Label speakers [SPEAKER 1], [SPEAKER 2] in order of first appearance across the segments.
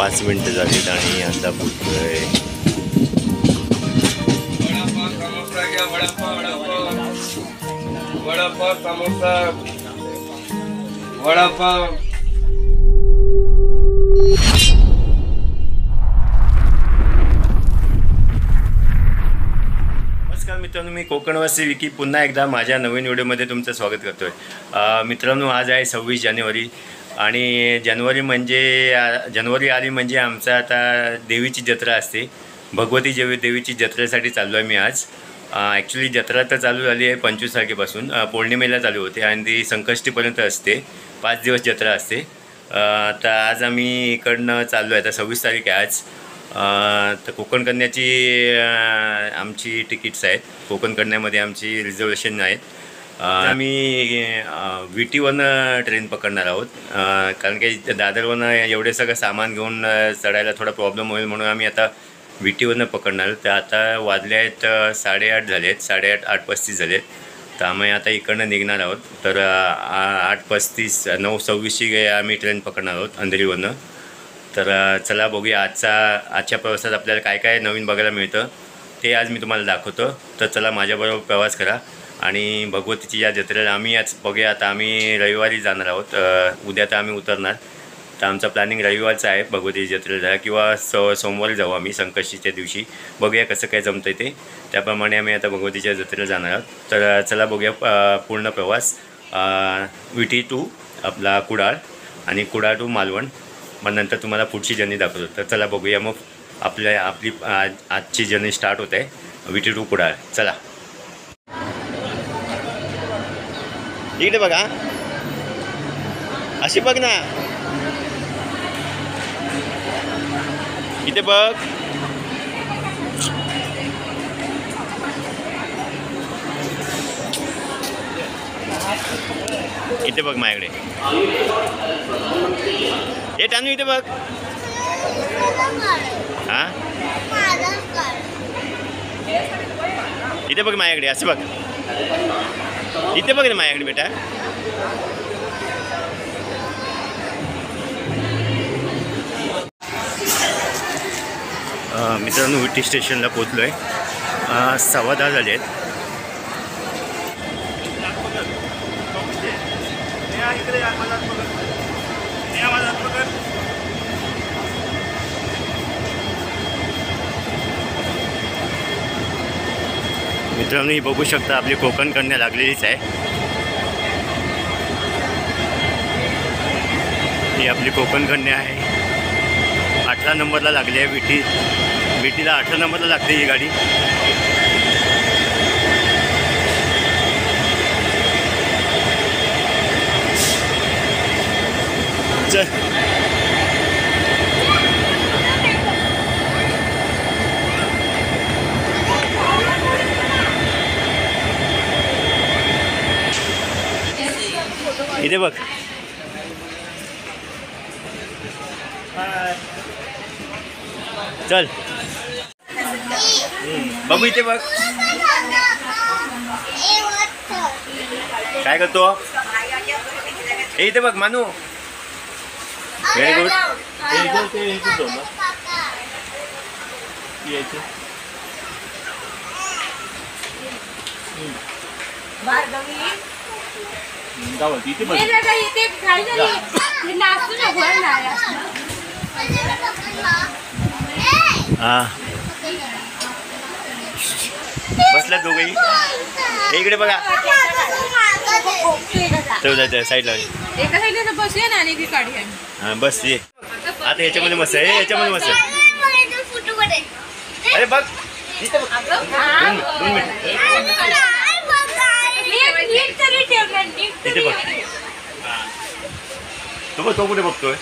[SPEAKER 1] 5 मिनिटं झालीत आणि आता पोचलोय.
[SPEAKER 2] वडापाव समोसा वडापाव.
[SPEAKER 1] नमस्कार मित्रांनो, मी कोकणवासी विकी पुन्हा एकदा माझ्या नवीन व्हिडिओमध्ये तुमचं स्वागत करतोय. मित्रांनो, आज आहे 26 जानेवारी आणि जानेवारी आली म्हणजे आमचा आता देवीची जत्रा असते. भगवती देवीची जत्रेसाठी चाललो आहे मी आज. ॲक्च्युली जत्रा तर चालू झाली आहे 25 तारखेपासून, पौर्णिमेला चालू होते आणि ती संकष्टीपर्यंत असते. 5 दिवस जत्रा असते. तर आज आम्ही इकडनं चाललो आहे. आता 26 तारीख आहे आज. तर कोकण कन्याची आमची तिकीट्स आहेत. कोकण कन्यामध्ये आमची रिझर्वेशन आहेत. आम्ही VT1 ट्रेन पकडणार आहोत, कारण की दादरवरनं एवढे सगळं सामान घेऊन चढायला थोडा प्रॉब्लेम होईल म्हणून आम्ही आता VT1 पकडणार आहोत. तर आता वाजले आहेत 8:30 झाले आहेत, 8:35 झाले आहेत. तर आम्ही आता इकडनं निघणार आहोत. तर 8:35 9:26ची आम्ही ट्रेन पकडणार आहोत अंधेरीवरनं. तर चला बघूया आजच्या प्रवासात आपल्याला काय काय नवीन बघायला मिळतं ते आज मी तुम्हाला दाखवतो. तर चला माझ्याबरोबर प्रवास करा आणि भगवतीची या जत्रेला आम्ही आज बघूया. आता आम्ही रविवारी जाणार आहोत. उद्या तर आम्ही उतरणार. तर आमचं प्लॅनिंग रविवारचं आहे भगवती जत्रेला, किंवा सोमवारी जाऊ आम्ही संकष्टीच्या दिवशी. बघूया कसं काय जमतं आहे ते, त्याप्रमाणे आम्ही आता भगवतीच्या जत्रेला जाणार आहोत. तर चला बघूया पूर्ण प्रवास. VT टू आपला कुडाळ आणि कुडाळ टू मालवण. मग नंतर तुम्हाला पुढची जर्नी दाखवतो. तर चला बघूया मग आपली आजची जर्नी स्टार्ट होत आहे. VT to Kudal. चला इकडे बघा, अशी बघ ना, इथे बघ. इथे बघ माझ्याकडे. हे टानू इथे बघ. हां इथे बघ माझ्याकडे, असं बघ. इथे बघ ना माझ्याकडे बेटा. मित्रांनो, VT स्टेशनला पोचलो आहे. 10:15 झाले आहेत. मित्रांनो, ही बघू शकता आपली कोकण कन्या लागलेलीच आहे. ही आपली कोकण कन्या आहे. 18 नंबरला लागली आहे. VTला 18 नंबरला लागते ही गाडी. चल इथे बघ. चल बघू, इथे बघ. काय करतो? इथे बघ मानू. Very good. हां बसला दोघंही. इकडे बघा. साईडला हां बस ये. आता याच्यामध्ये मस्त आहे, याच्यामध्ये मस्त आहे. अरे बघ, 2 मिनिट. इथे बघ. तो कुठे बघतोय?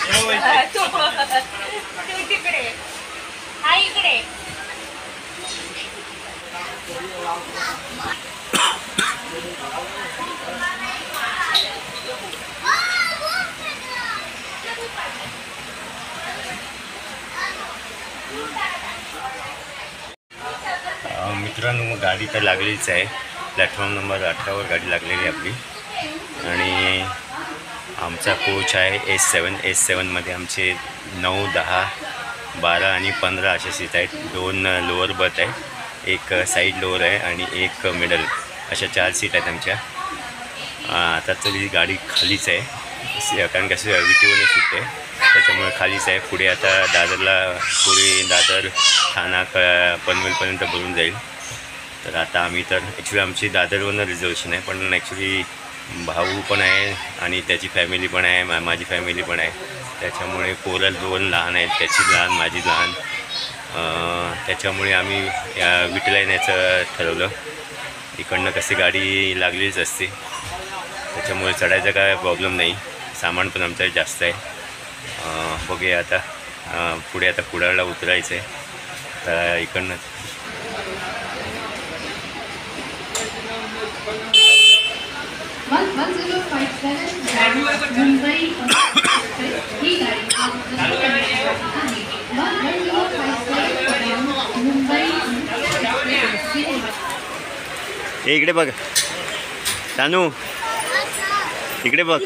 [SPEAKER 1] मित्रांनो, गाडी तर लागलीच आहे. प्लॅटफॉर्म नंबर 18वर गाडी लागलेली आहे आपली. आणि आमचा कोच आहे S7. S7मध्ये आमचे 9, 10 12 आणि 15 अशा सीट आहेत. 2 लोअर बर्थ आहे, एक साईड लोअर आहे आणि एक मिडल, अशा 4 सीट आहेत आमच्या. आता तरी गाडी खालीच आहे कारण कसं विटीवरनं सुटते त्याच्यामुळे खालीच आहे. पुढे आता पुढे दादर ठाणा पनवेलपर्यंत भरून जाईल. तर आता आम्ही तर ॲक्च्युली आमची दादरवरनं रिझर्वेशन आहे, पण ॲक्च्युली भाऊ पण आहे आणि त्याची फॅमिली पण आहे, माझी फॅमिली पण आहे. त्याच्यामुळे पोरं 2 लहान आहेत, त्याची लहान माझी लहान, त्याच्यामुळे आम्ही विटीला येण्याचं ठरवलं. इकडनं कशी गाडी लागलीच असते त्याच्यामुळे चढायचा काय प्रॉब्लेम नाही. सामान पण आमचं जास्त आहे. बघूया आता पुढे आता कुडाळला उतरायचं आहे. तर इकडनं इकडे बघ सानू, इकडे बघ.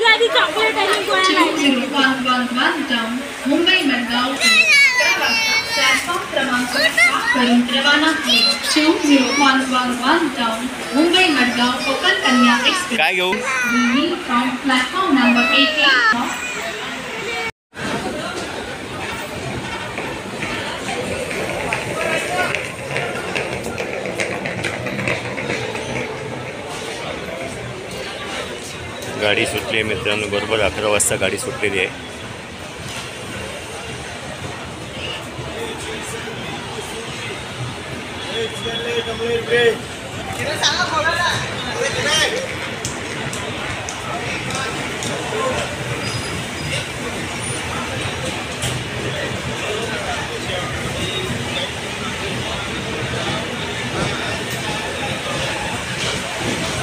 [SPEAKER 2] मुंबई मडगाव प्लॅटफॉर्म क्रमांक 7 वरून रवाना 2011 डाऊन मुंबई मडगाव कोकण कन्या एक्सप्रेस.
[SPEAKER 1] काय घेऊ
[SPEAKER 2] फ्रॉम प्लॅटफॉर्म नंबर 18.
[SPEAKER 1] गाडी सुटली आहे मित्रांनो, बरोबर 11 वाजता गाडी सुटलेली आहे.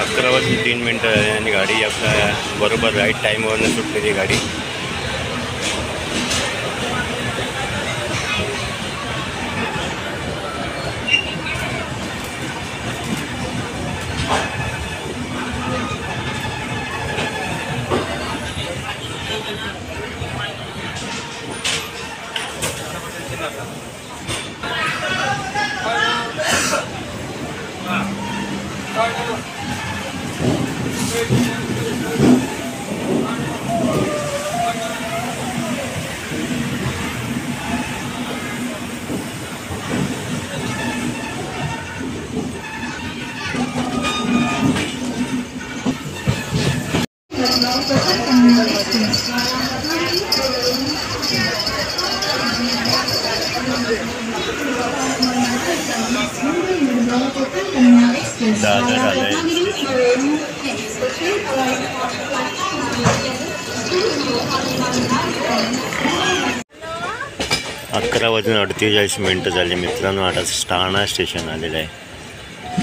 [SPEAKER 1] अकरा वाजून 3 मिनटं आणि गाडी आपल्या बरोबर राईट टाईमवरनं सुटलेली गाडी. दादर आलंय. 11 वाजून 48 मिनटं झाली मित्रांनो. आता ठाणा स्टेशन आलेलं आहे.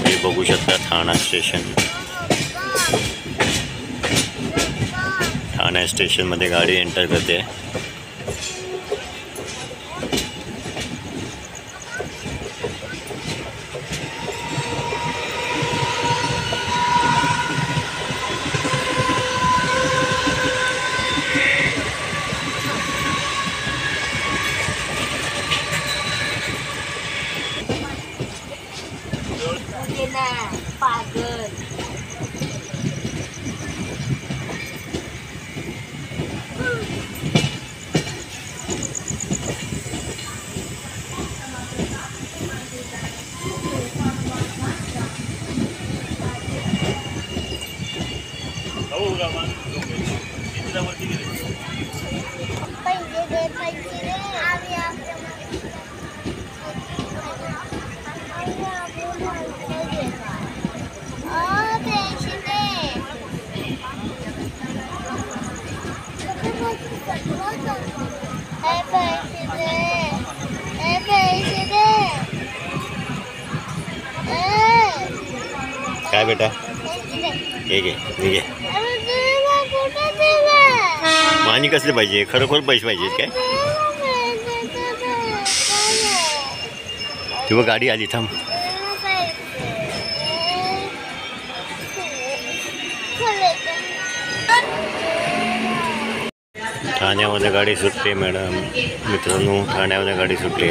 [SPEAKER 1] हे बघू शकता ठाणा स्टेशन. ठाणा स्टेशनमध्ये गाडी एंटर करते. काय बेटा हे घे हे घे. मानी कसले पाहिजे? खरोखर पैसे पाहिजेत काय? तेव्हा गाडी आली थांब. ठाण्यामध्ये गाडी सुटते मॅडम. मित्रांनो, ठाण्यामध्ये गाडी सुटते.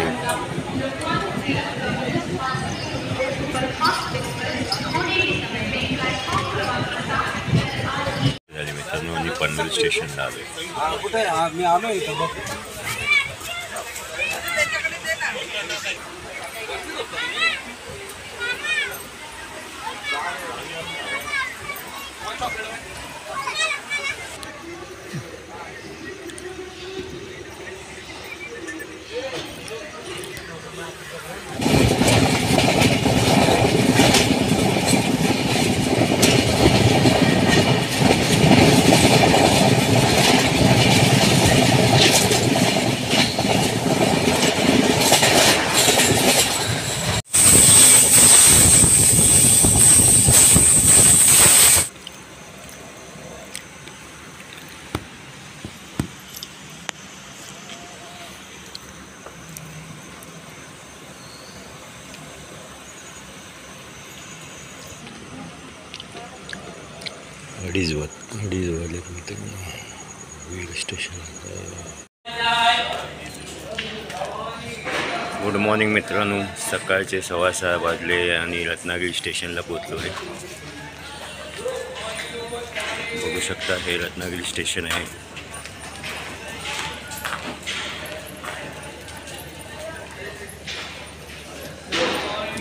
[SPEAKER 1] मित्रांनो, आणि पनवेल स्टेशनला आलो.
[SPEAKER 3] कुठे मी आलो इथं बघ.
[SPEAKER 1] अडीच वाजले मित्रांनो. Railway station. गुड मॉर्निंग मित्रांनो. सकाळचे 6:15 वाजले आणि रत्नागिरी स्टेशनला पोचलो आहे. बघू शकता हे रत्नागिरी स्टेशन आहे.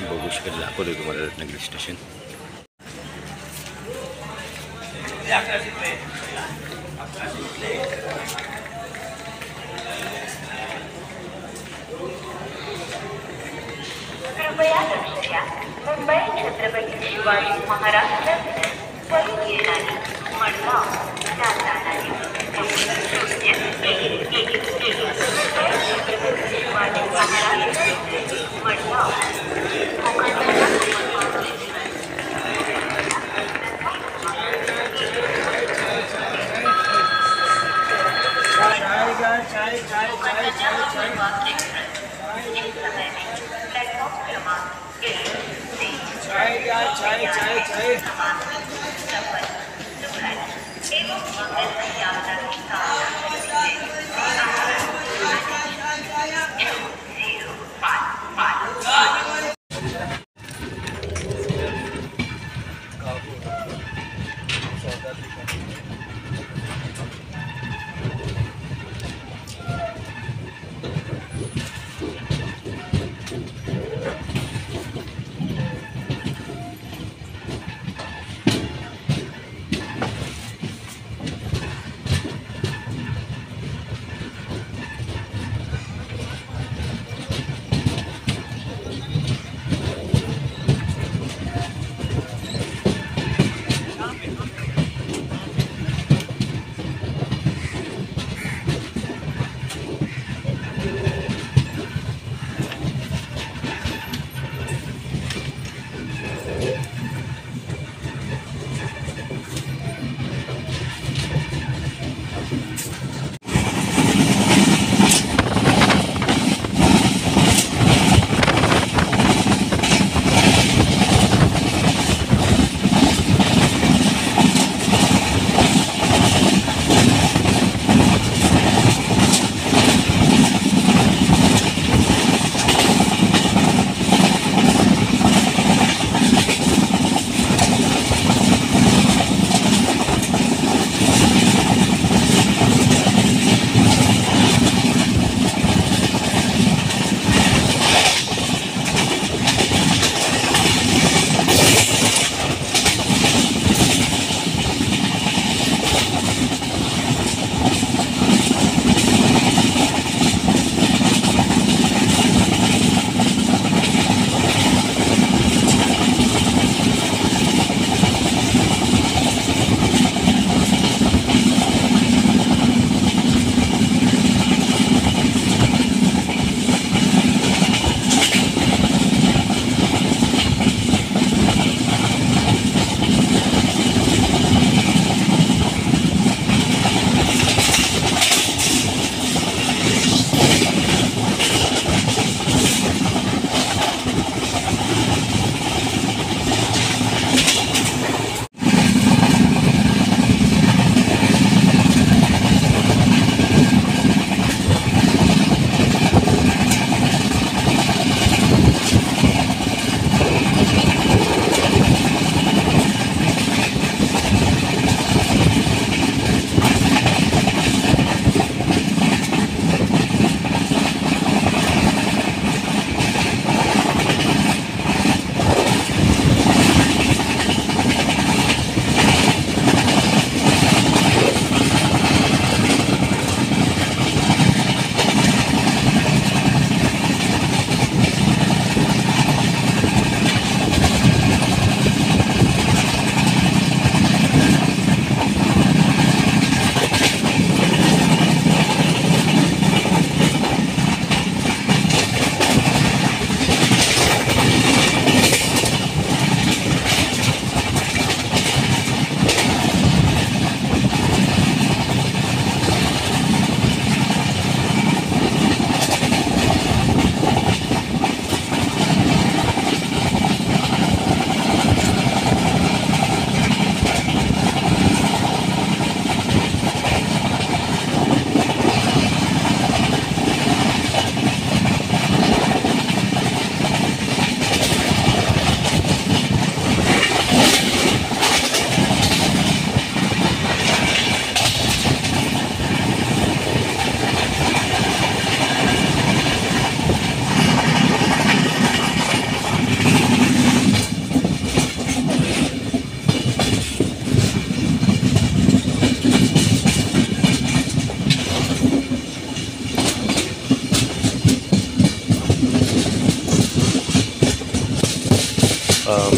[SPEAKER 1] बघू शकाल दाखवतो तुम्हाला रत्नागिरी स्टेशन.
[SPEAKER 4] कृपया लक्ष द्या. मुंबई छत्रपती शिवाजी महाराज टर्मिनस वरून येणारी मडगाव जाणारी मुंबई छत्रपती शिवाजी महाराज टर्मिनस मडगाव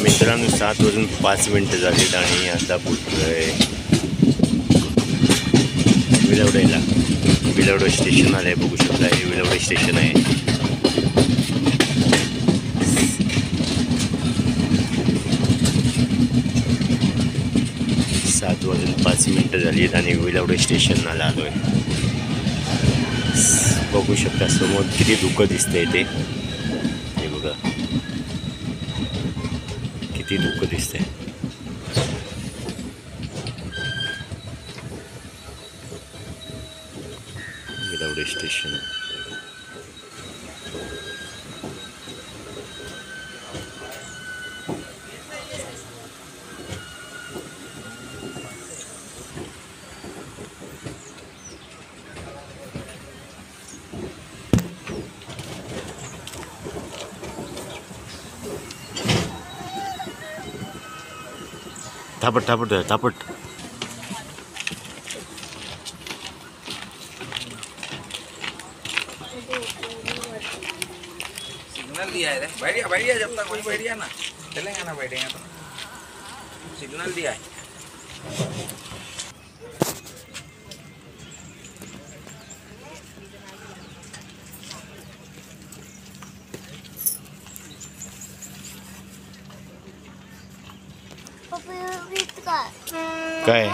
[SPEAKER 1] मित्रांनो 7:05 झालीत आणि आता पोचलोय विलवडेला. विलवडे स्टेशन आलं आहे, बघू शकता. हे विलवडे स्टेशन आहे. सात वाजून 5 झाली आहेत आणि विलवडे स्टेशनला आलो आहे. बघू शकता समोर किती धुकं दिसतंय ते. हे बघा किती धुकं दिसतंय. विलवडे स्टेशन. थापट थापट थापट.
[SPEAKER 3] सिग्नल दिया है, बैठिया बैठिया, जब तक कोई बैठिया ना चलेंगे ना, बैठेंगे तो सिग्नल दिया है.
[SPEAKER 1] काय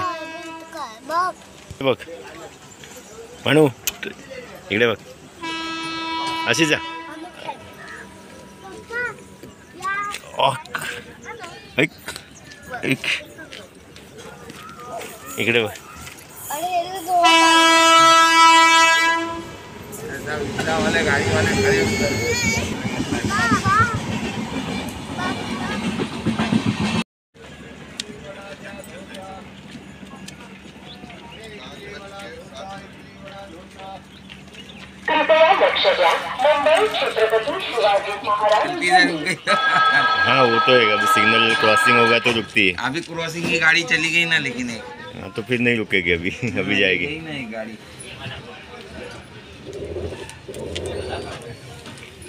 [SPEAKER 1] बघ म्हणू इकडे बघ. अशी जा. ऐक ऐक इकडे बघ.
[SPEAKER 3] रिक्शा वाले गाड़ी वाले खड़े होकर
[SPEAKER 4] कृपया लक्ष द्या. मुंबई छत्रपती शिवाजी महाराज
[SPEAKER 3] जल्दी से रुक गई.
[SPEAKER 1] हाँ वो तो है. अभी सिग्नल क्रॉसिंग होगा तो रुकती है.
[SPEAKER 3] अभी क्रॉसिंग की गाड़ी चली गई ना, लेकिन एक
[SPEAKER 1] हाँ तो फिर नहीं रुकेगी. अभी अभी जाएगी.
[SPEAKER 3] गई ना एक गाड़ी.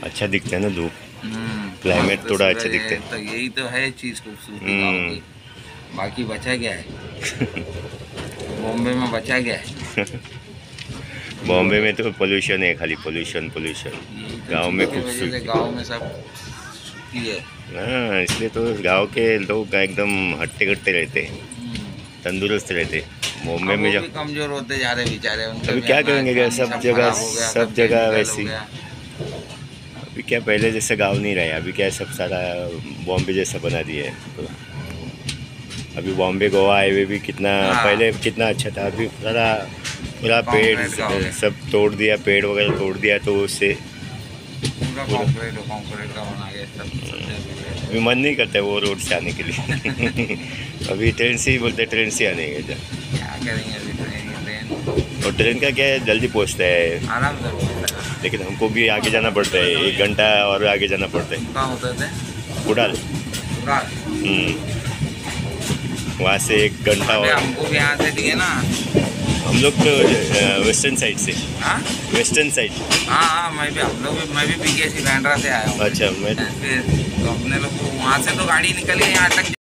[SPEAKER 1] अच्छा दिखता है ना धूप. क्लाइमेट थोड़ा अच्छा दिखता है.
[SPEAKER 3] तो यही तो है चीज खूबसूरती गाँव की. बाकी बचा क्या है. बॉम्बे में बचा क्या है.
[SPEAKER 1] बॉम्बे में तो पोल्यूशन है, खाली पोल्यूशन पोल्यूशन. गांव में खूबसूरती.
[SPEAKER 3] गांव में सब सुखी है.
[SPEAKER 1] हाँ इसलिए तो गांव के लोग एकदम हट्टे कट्टे रहते हैं, तंदुरुस्त रहते हैं. बॉम्बे
[SPEAKER 3] अब
[SPEAKER 1] में
[SPEAKER 3] वो
[SPEAKER 1] जब
[SPEAKER 3] भी कमजोर होते जा रहे बेचारे. उनका
[SPEAKER 1] अभी
[SPEAKER 3] भी
[SPEAKER 1] क्या
[SPEAKER 3] अनाज
[SPEAKER 1] करेंगे,
[SPEAKER 3] पानी
[SPEAKER 1] सब जगह
[SPEAKER 3] खराब हो गया,
[SPEAKER 1] सब जगह
[SPEAKER 3] chemical हो
[SPEAKER 1] वैसी.
[SPEAKER 3] गया.
[SPEAKER 1] अभी क्या पहले जैसे गांव नहीं रहे. अभी क्या सब सारा बॉम्बे जैसा बना दिया है पूरा. अभी बॉम्बे गोवा हाईवे भी कितना
[SPEAKER 3] हाँ.
[SPEAKER 1] पहले कितना अच्छा था. अभी सारा पूरा पेड़
[SPEAKER 3] कॉन्क्रीट का हो गया.
[SPEAKER 1] सब तोड़ दिया. पेड़ वगैरह तोड़ दिया तो उससे
[SPEAKER 3] पूरा कंक्रीट का बना गया सब.
[SPEAKER 1] अभी मन नहीं करता है वो रोड से आने के लिए. अभी ट्रेन से ही बोलते हैं, ट्रेन से आने का.
[SPEAKER 3] क्या करेंगे अभी. ट्रेन
[SPEAKER 1] और ट्रेन का क्या है जल्दी पहुंचता है,
[SPEAKER 3] आराम से होता है.
[SPEAKER 1] लेकिन हमको भी आगे जाना पड़ता है. 1 घंटा और आगे जाना पड़ता है.
[SPEAKER 3] कहाँ होते थे
[SPEAKER 1] उड़ाल. वहाँ से 1 घंटा.
[SPEAKER 3] अबे
[SPEAKER 1] और
[SPEAKER 3] हमको भी यहाँ से दिए ना.
[SPEAKER 1] हम लोग तो वेस्टर्न साइड से.
[SPEAKER 3] हाँ
[SPEAKER 1] वेस्टर्न साइड.
[SPEAKER 3] हाँ मैं भी पीकेसी बैंड्रा से आया हूँ.
[SPEAKER 1] अच्छा मैं
[SPEAKER 3] फिर तो अपने लोग को वहाँ से तो गाड़ी निकली यहाँ तक.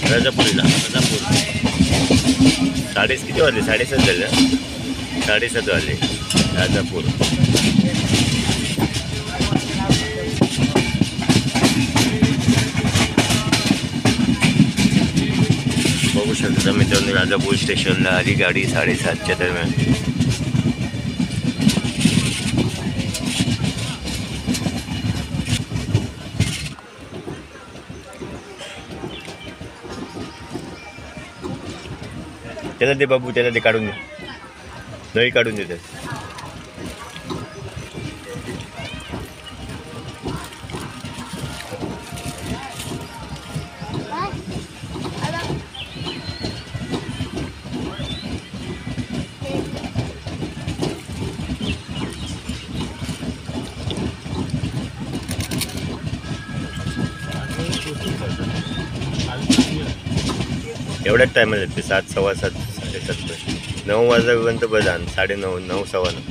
[SPEAKER 1] राजापूरला किती वाजले? 7:30 झाले. 7:30 वाजले. राजापूर बघू शकता मित्रांनो. राजापूर स्टेशनला आली गाडी 7:30च्या दरम्यान. त्याला दे बाबू, त्याला दे, काढून दे, नळी काढून दे. एवढ्याच टायमाला येते. 7, 7:15, 7:30, 9 वाजेपर्यंत बघा. 9:30, 9, 9:15.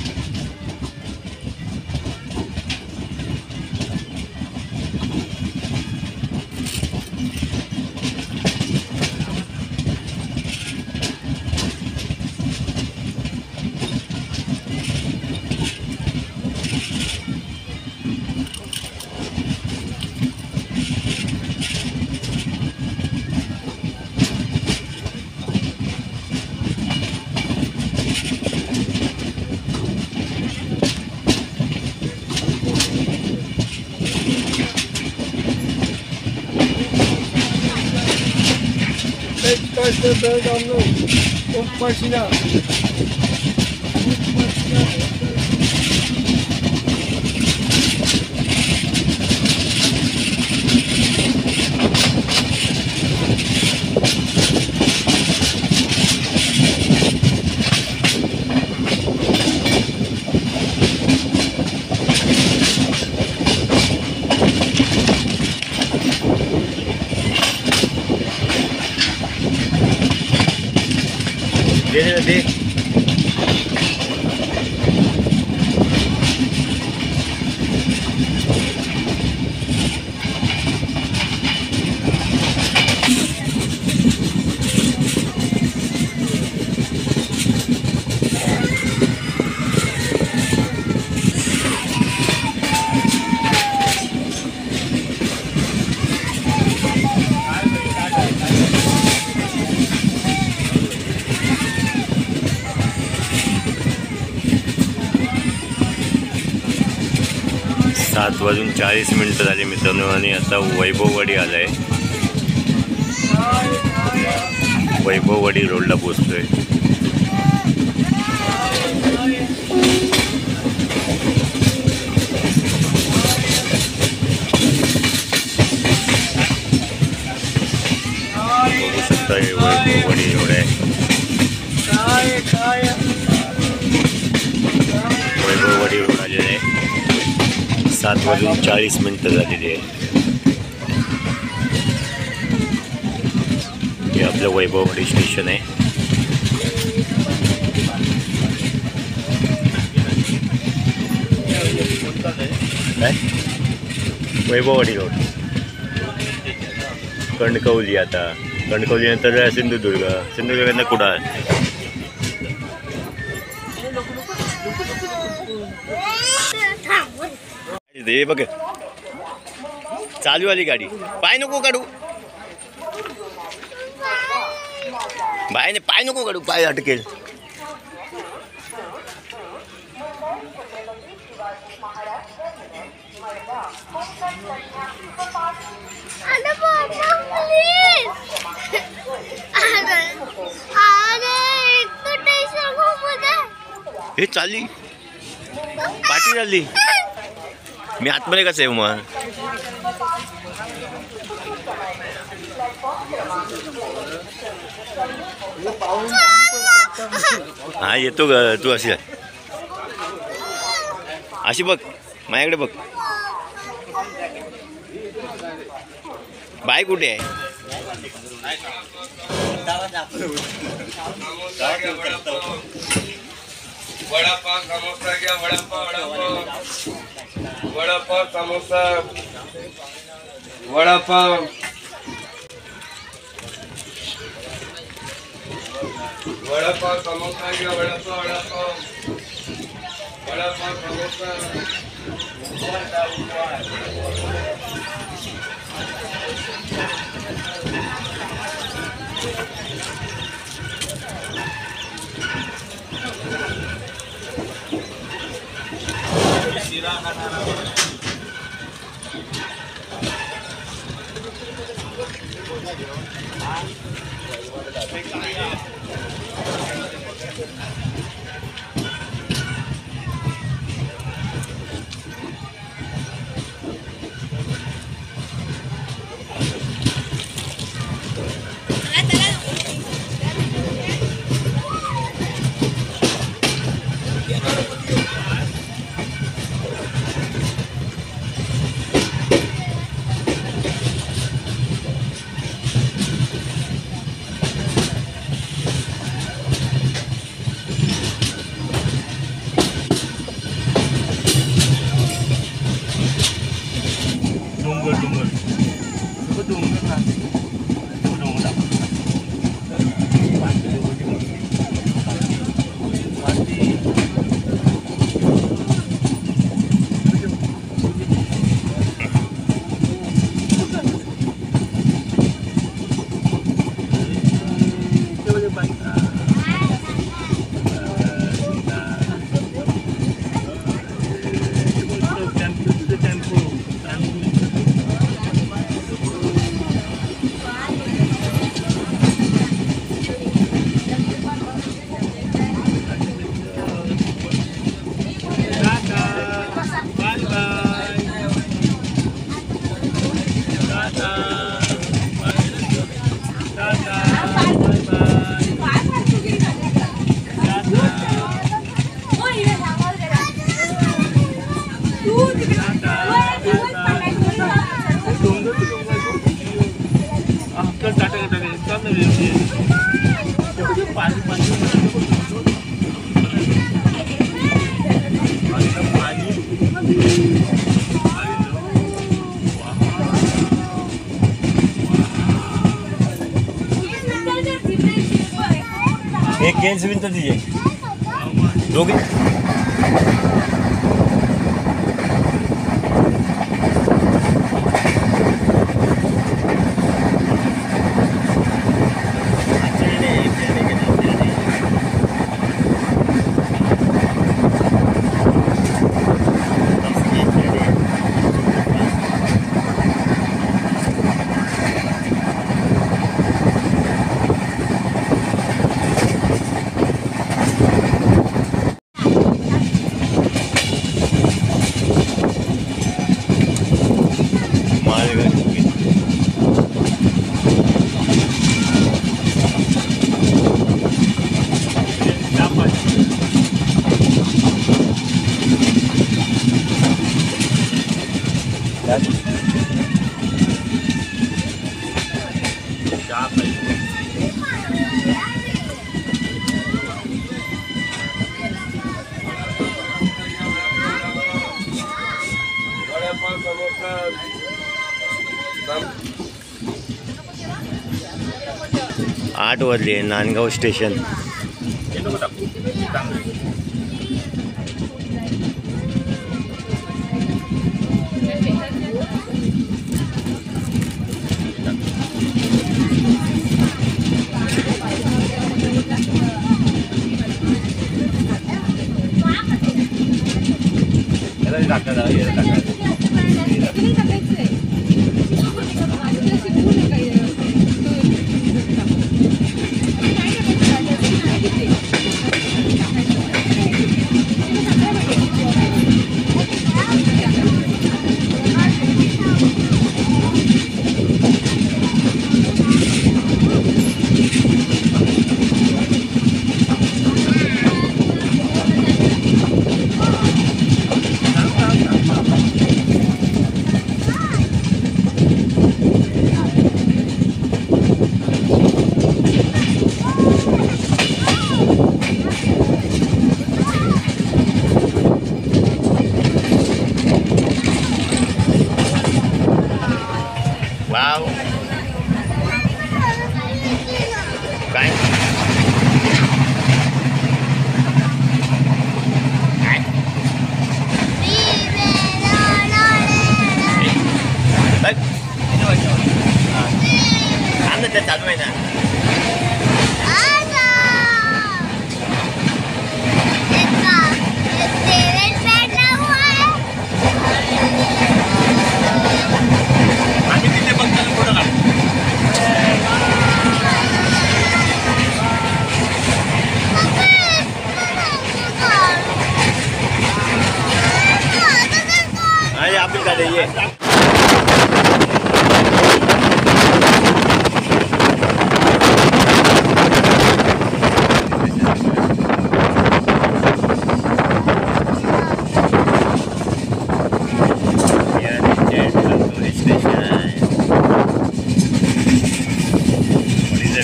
[SPEAKER 1] दे. सात वाजून 40 मिनिटं झाली मित्रांनो. आणि आता वैभववाडी आलाय. वैभववाडी रोडला पोहोचतोय. बघू शकता हे वैभववाडी रोड आहे. वैभववाडी रोड आलेला आहे. 7 वाजून 40 मिनिटं झालेली आहे. हे आपलं वैभववाडी स्टेशन आहे. काय वैभववाडी रोड, कणकवली. आता कणकवली नंतर सिंधुदुर्ग. सिंधुदुर्गात कुडाळ. हे बघ चालू आली गाडी. पाय नको काढू, बायने पाय नको काढू, पाय अटकेल. हे चालली पाठी चालली. मी आतमध्ये कसं आहे मग. हा येतो ग तू. अशी अशी बघ, माझ्याकडे बघ. बाय कुठे आहे.
[SPEAKER 5] वडापाव समोसा घ्या. वडापाव समोसा. वडापाव वडापाव समोसा घ्या वडापाव वडापाव वडापाव समोसा
[SPEAKER 1] एक केल्स बिन तर तिचे दोघे
[SPEAKER 5] वडापाव समोसा
[SPEAKER 1] 8 वाजले नांदगाव स्टेशन. वाव काय बघ थांब ना ते चालू आहे ना आम्ही तिथे बघताना फोटो काढ अरे आपण का ये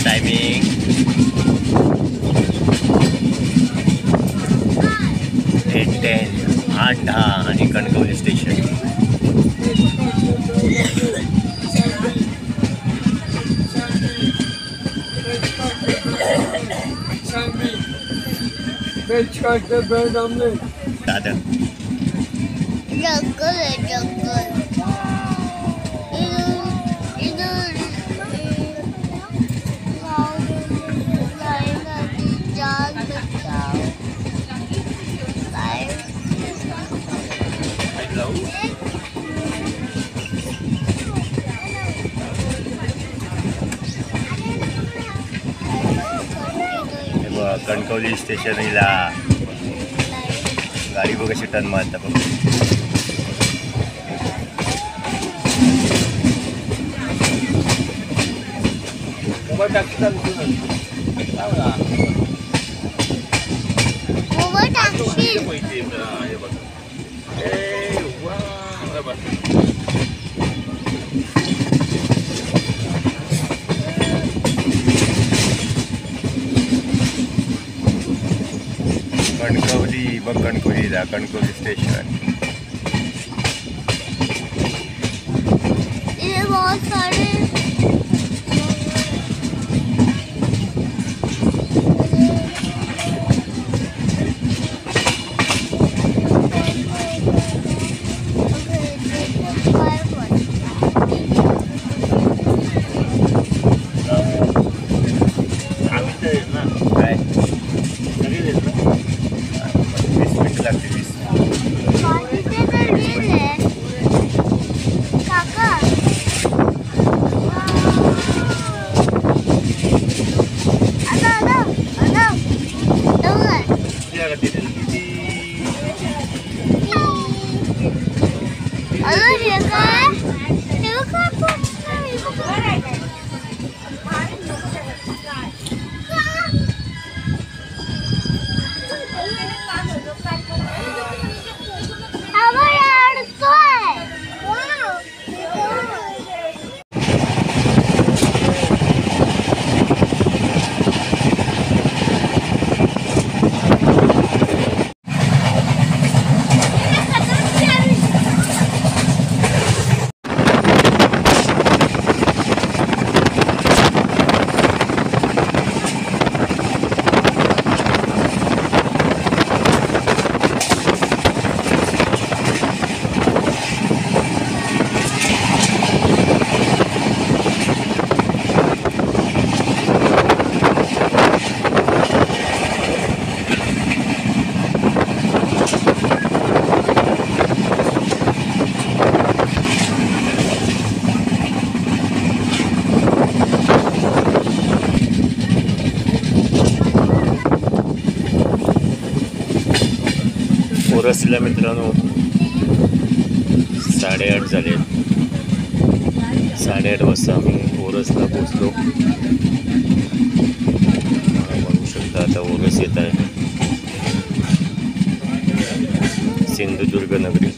[SPEAKER 1] टायमिंग 8:10 8:10 आणि कणकवली स्टेशन
[SPEAKER 5] बेच काटते बेड हमने
[SPEAKER 1] दादा
[SPEAKER 6] जंगल है जंगल इधर जाल बचाओ
[SPEAKER 1] कणकवली स्टेशनला गाडी बघ कशी टर्न मारता बघ कणकवली बघ कणकवलीला कणकवली स्टेशन
[SPEAKER 6] ये बहुत सारे
[SPEAKER 1] काय 20 मिनिटं लागते 20
[SPEAKER 6] काका
[SPEAKER 1] ओरसला मित्रांनो 8:30 झाले 8:30 वाजता आम्ही ओरसला पोचलो बघू शकता आता ओरस येत आहे सिंधुदुर्ग नगरी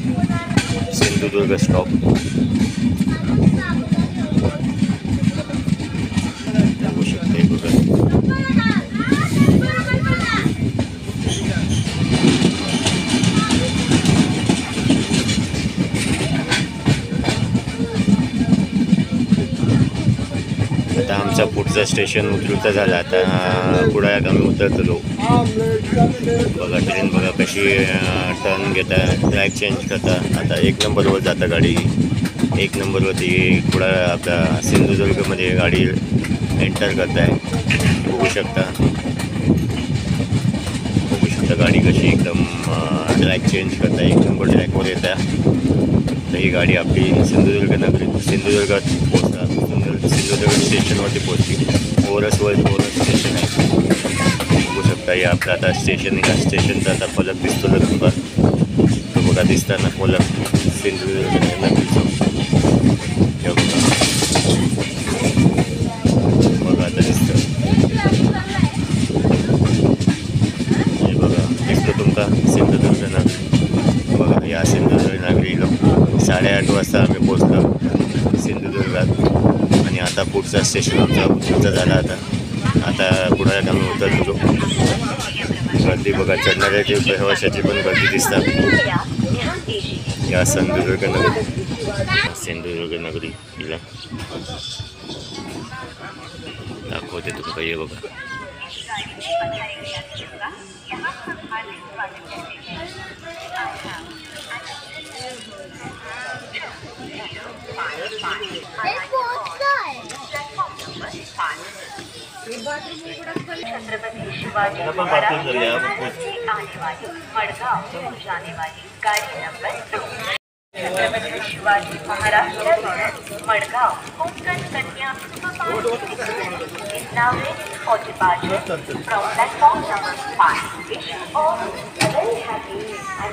[SPEAKER 1] सिंधुदुर्ग स्टॉप बघू शकते बघा आमचा पुढचा स्टेशन उतरूचा झाला. आता कुडाळ्यात आम्ही उतरतो. बघा ट्रेन बघा कशी टर्न घेता, ट्रॅक चेंज करता. आता 1 नंबरवर जाता गाडी. 1 नंबरवरती कुडाळ आपला सिंधुदुर्गमध्ये गाडी एंटर करत आहे. बघू शकता गाडी कशी एकदम ट्रॅक चेंज करता. 1 नंबर ट्रॅकवर येत्या. तर ही गाडी आपली सिंधुदुर्गात पोहोचतात. सिंधुदुर्ग स्टेशनवरती पोहोचली. ओरस स्टेशन आहे. बघू शकता हे आपलं आता स्टेशनचा आता फलक दिसतो ना. तो बघा दिसताना फलक सिंधुदुर्ग नगरीचं. बघा आता दिसतं. हे बघा दिसतं तुमका सिंधुदुर्ग नगरी. बघा या सिंधुदुर्ग नगरीला 8:30 वाजता आम्ही पोचलो सिंधुदुर्गात. आणि आता पुढचा स्टेशन आमचा उतरूचा झाला. आता कुडाळ्यात आम्ही उतरलो. गर्दी बघा चढणाऱ्याची प्रवाशाची पण गर्दी दिसतात. या सिंधुदुर्ग नगरी हिला दाखवते तुमका. हे बघा
[SPEAKER 4] छत्रपति शिवाजी महाराज आने वाली मडगांव को जाने वाली गाड़ी number 2. Chhatrapati Shivaji Maharaj Madgaon Konkan Kanya superfast is now ready for departure from platform number 5. Wish you all a very happy and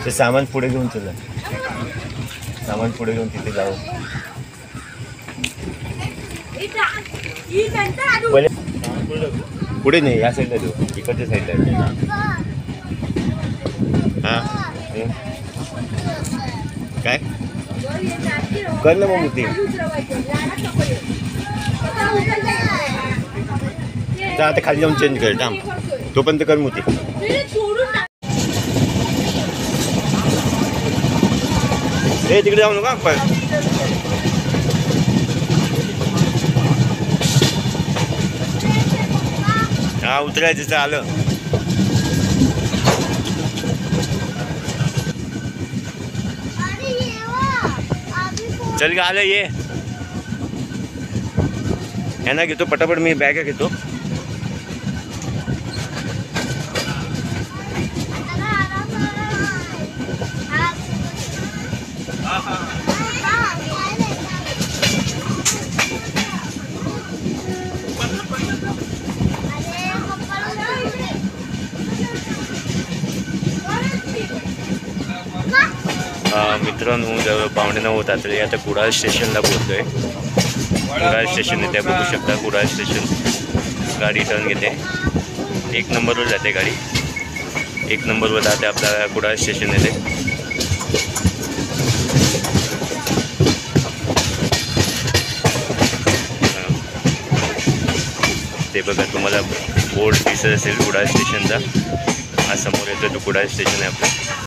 [SPEAKER 1] ते सामान पुढे घेऊन चला. सामान पुढे घेऊन तिथे जाऊ. पुढे नाही या साईडला देऊ. इकडच्या साईडला. हां काय कर ना मग ते. आता खाली जाऊन चेंज कर. थांब तोपर्यंत कर मोती. हे तिकडे जाऊ नका. हा उतरायचं आलं. चल का आलं. ये यांना घेतो पटापट. मी बॅग घेतो. मित्रांनो जवळ 8:45 होतात. आता कुडाळ स्टेशनला पोहोचतोय. कुडाळ स्टेशन येते बघू शकता. कुडाळ स्टेशन गाडी टर्न घेते. 1 नंबरवर जाते गाडी. 1 नंबरवर जाते आपल्या कुडाळ स्टेशन येते. ते बघा तुम्हाला बोर्ड दिसत असेल कुडाळ स्टेशनचा. हा समोर येतो तो कुडाळ स्टेशन आहे आपलं.